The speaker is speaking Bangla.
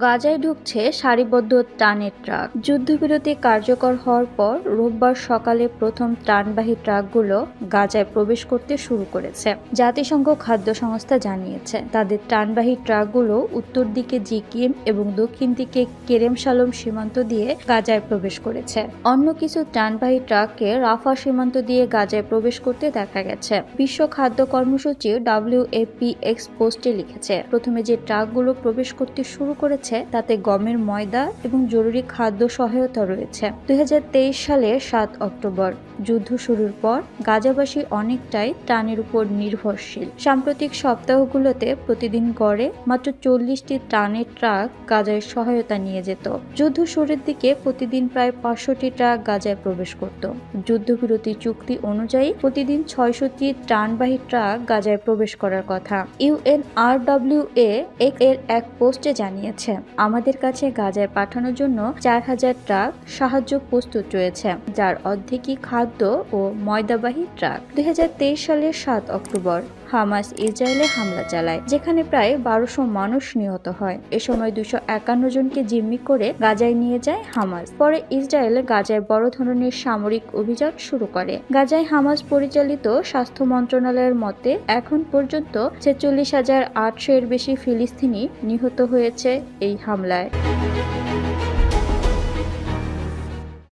গাজায় ঢুকছে সারিবদ্ধ ত্রাণের ট্রাক। যুদ্ধবিরতি কার্যকর হওয়ার পর রোববার সকালে প্রথম ত্রাণবাহী ট্রাকগুলো গাজায় প্রবেশ করতে শুরু করেছে। জাতিসংঘ খাদ্য সংস্থা জানিয়েছে তাদের ত্রাণবাহী ট্রাকগুলো উত্তর দিকে জিকিম এবং দক্ষিণ দিকে কেরেম শালোম সীমান্ত দিয়ে গাজায় প্রবেশ করেছে। অন্য কিছু ত্রাণবাহী ট্রাককে রাফা সীমান্ত দিয়ে গাজায় প্রবেশ করতে দেখা গেছে। বিশ্ব খাদ্য কর্মসূচি WFP এক্স পোস্টে লিখেছে, প্রথমে যে ট্রাকগুলো প্রবেশ করতে শুরু করেছে তাতে গমের ময়দা এবং জরুরি খাদ্য সহায়তা রয়েছে। 2023 সালের 7 অক্টোবর যুদ্ধ শুরুর পর গাজাবাসী অনেকটাই ত্রাণের উপর নির্ভরশীল। সাম্প্রতিক সপ্তাহগুলোতে প্রতিদিন গড়ে মাত্র 40টি ত্রাণের ট্রাক গাজায় সহায়তা নিয়ে যেত। যুদ্ধ শুরুর দিকে প্রতিদিন প্রায় 500টি ট্রাক গাজায় প্রবেশ করত। যুদ্ধবিরতি চুক্তি অনুযায়ী প্রতিদিন 600টি ত্রাণবাহী ট্রাক গাজায় প্রবেশ করার কথা। UNRWA এর এক পোস্টে জানিয়েছে, আমাদের কাছে গাজায় পাঠানোর জন্য 4000 ট্রাক সাহায্য প্রস্তুত রয়েছে, যার অর্ধেকই খাদ্য ও ময়দাবাহী ট্রাক। 2023 সালের 7 অক্টোবর হামাস ইসরায়েলে হামলা চালায়, যেখানে প্রায় 1200 মানুষ নিহত হয়। এ সময় 251 জনকে জিম্মি করে গাজায় নিয়ে যায় হামাস। পরে ইসরায়েল গাজায় বড় ধরনের সামরিক অভিযান শুরু করে। গাজায় হামাস পরিচালিত স্বাস্থ্য মন্ত্রণালয়ের মতে এখন পর্যন্ত 46,800 এর বেশি ফিলিস্তিনি নিহত হয়েছে এই হামলায়।